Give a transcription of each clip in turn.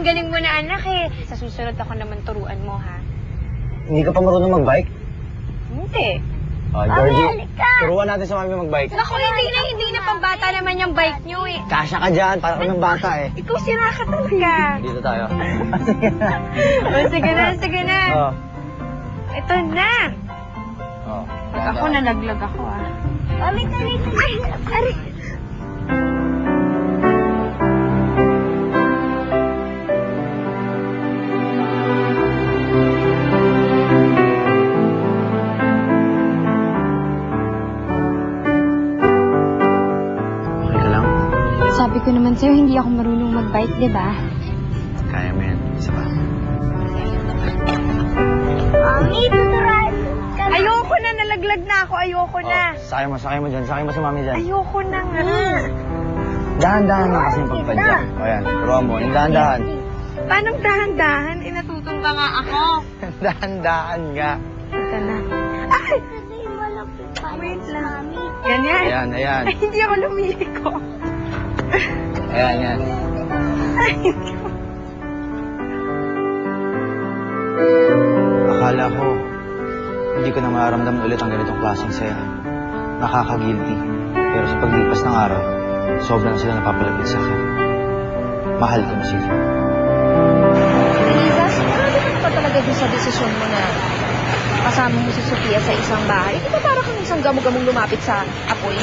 galing-galing mo na, anak eh. Sa susunod ako naman turuan mo, ha? Hindi ka pa marunong mag-bike? Hindi. Georgie, turuan natin sa mami mag-bike. Naku, hindi na pambata naman yung bike nyo eh. Kasya ka dyan, para ka ng bata eh. Ikaw sira ka talaga. Dito tayo. Sige na. Oh. Ito na. Oh. Ako, nalaglag ako, ah. Mami, ay, aray. Okay ka lang? Sabi ko naman sa'yo, hindi ako marunong mag-bike, di ba? Kaya mo yan. Isa pa. Mami, tuturuan ka na. Ayoko na, nalaglag na ako. Ayoko na. Oh, sakay mo dyan. Sakay mo si mami dyan. Ayoko na nga. Dahan-dahan na kasi yung pagpadya. O yan, turuan mo. Yung dahan-dahan. Paano dahan-dahan? Natutunda nga ako. Dahan-dahan nga. Ito na. Ay! Kasi malapit pa Wait si lang. Mami. Ganyan. Ayan. Ay, hindi ako lumiliko. Ayan. Akala ko, hindi ko na mararamdaman ulit ang ganitong klaseng saya. Nakaka-guilty. Pero sa paglipas ng araw, sobrang sila napapalapit sa akin. Mahal ko na sila. Eliza, sigurado ka na ba talaga dun sa desisyon mo na kasama mo si Sofia sa isang bahay? Di ba para kang isang gamo-gamong lumapit sa apoy?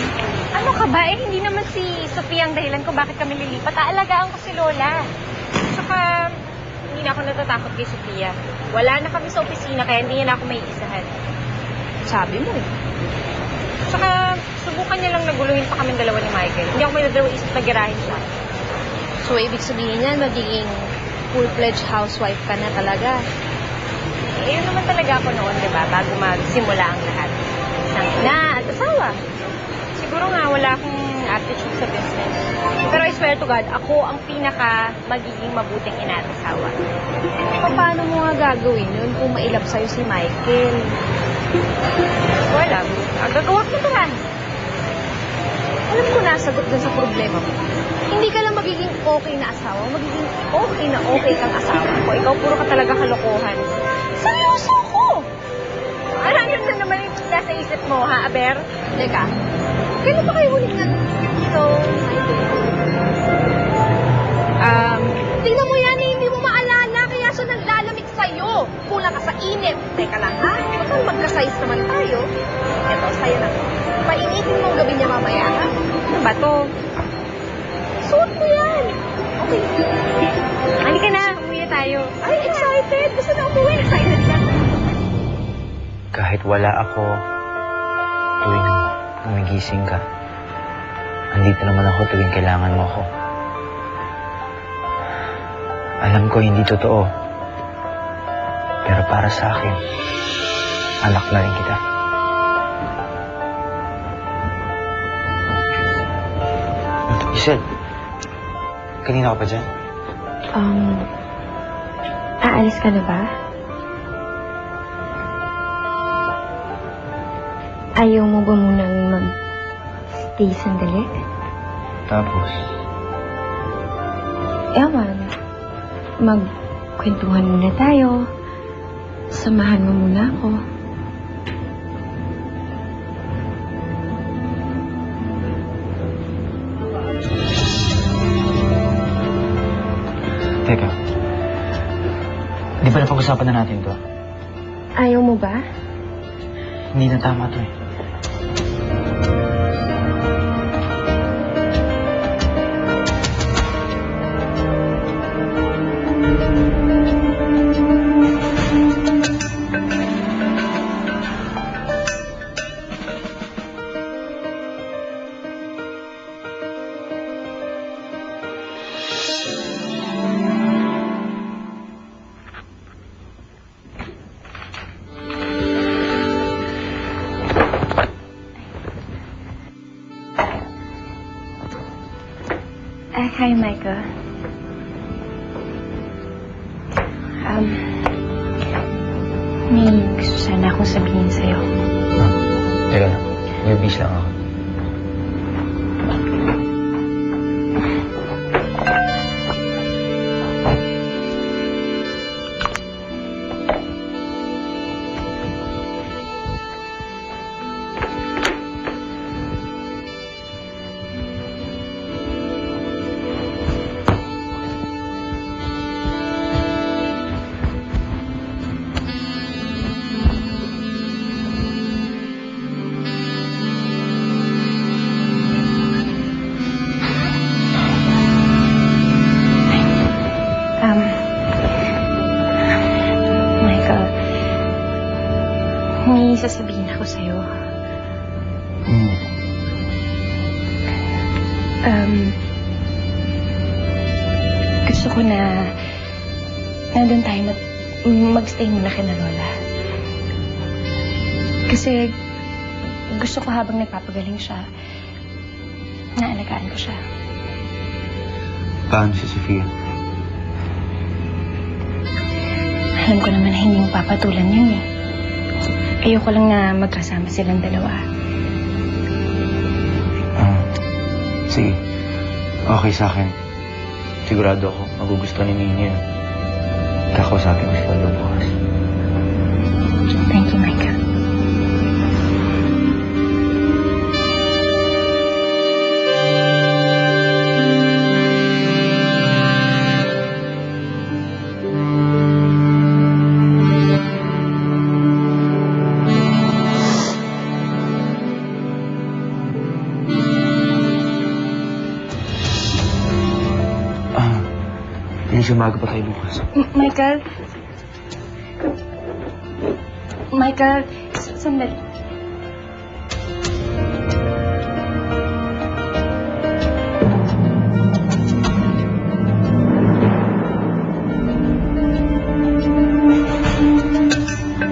Ano ka ba? Eh, hindi naman si Sofia ang dahilan kung bakit kami lilipat. Aalagaan ko si Lola. Tsaka, hindi na ako natatakot kay Sofia. Wala na kami sa opisina, kaya hindi niya na ako may isahan. Sabi mo eh. Tsaka, subukan niya lang naguluhin pa kami dalawa ni Michael. Hindi ako may nadalawang isip na girahin siya. So, ibig sabihin niyan, magiging full-fledged housewife ka na talaga. Eh, yun naman talaga ako noon, di ba? Bago magsimula ang lahat. Ng ina at asawa. Siguro nga, wala akong aptitude sa business. Pero I swear to God, ako ang pinaka magiging mabuting ina at asawa. Paano mo nga gagawin yun kung mailap sa'yo si Michael? Wala. Ang gagawa ko na. Alam ko na sagot dun sa problema mo. Hindi ka lang magiging okay na asawa, magiging okay kang asawa ko. Ikaw puro ka talaga kalokohan. Seryoso ko! Ano na naman yung nasa isip mo, ha, Aber? Teka, kailan pa kayo ulit na dito? Tingnan mo yan, hindi mo maalala, kaya siya naglalamig sa'yo. Kulang ka sa init. Teka lang, ha? Baka magka-size naman tayo. Eto, sa'yo na to. Painitin mo ang gabi niya mamaya, ha? Ano ba to? Suot mo yan. Okay. Halika na, umuwi na tayo. Ay, excited. Gusto na umuwi. Excited ka. Kahit wala ako, tuwing gumigising ka, andito naman ako tuwing kailangan mo ako. Alam ko hindi totoo. Pero para sa akin, anak na rin kita. Giselle, kanina ka pa dyan? Aalis ka na ba? Ayaw mo ba munang mag-stay sandali? Tapos, Ewan. Magkwentuhan muna tayo. Samahan mo muna ako. teka. Di ba napag-usapan na natin to? Ayaw mo ba? Hindi na tama to eh. Hi, Michael. May gusto sana akong sabihin sa'yo. Teka lang, nervous lang ako. sabihin ako sa'yo. Hmm. Gusto ko na nandun tayo magstay muna kina Lola. Kasi gusto ko habang nagpapagaling siya, naalagaan ko siya. Paano si Sofia? Alam ko naman na hindi mo papatulan yun eh. Ayoko lang na magkasama silang dalawa. Sige. Okay sa akin. Sigurado ako, magugustuhan ni Nini yun. Kakausapin ko si Lolo bukas. Thank you, Michael. Please, umaga pa tayo bukas. Michael? Michael, sandali.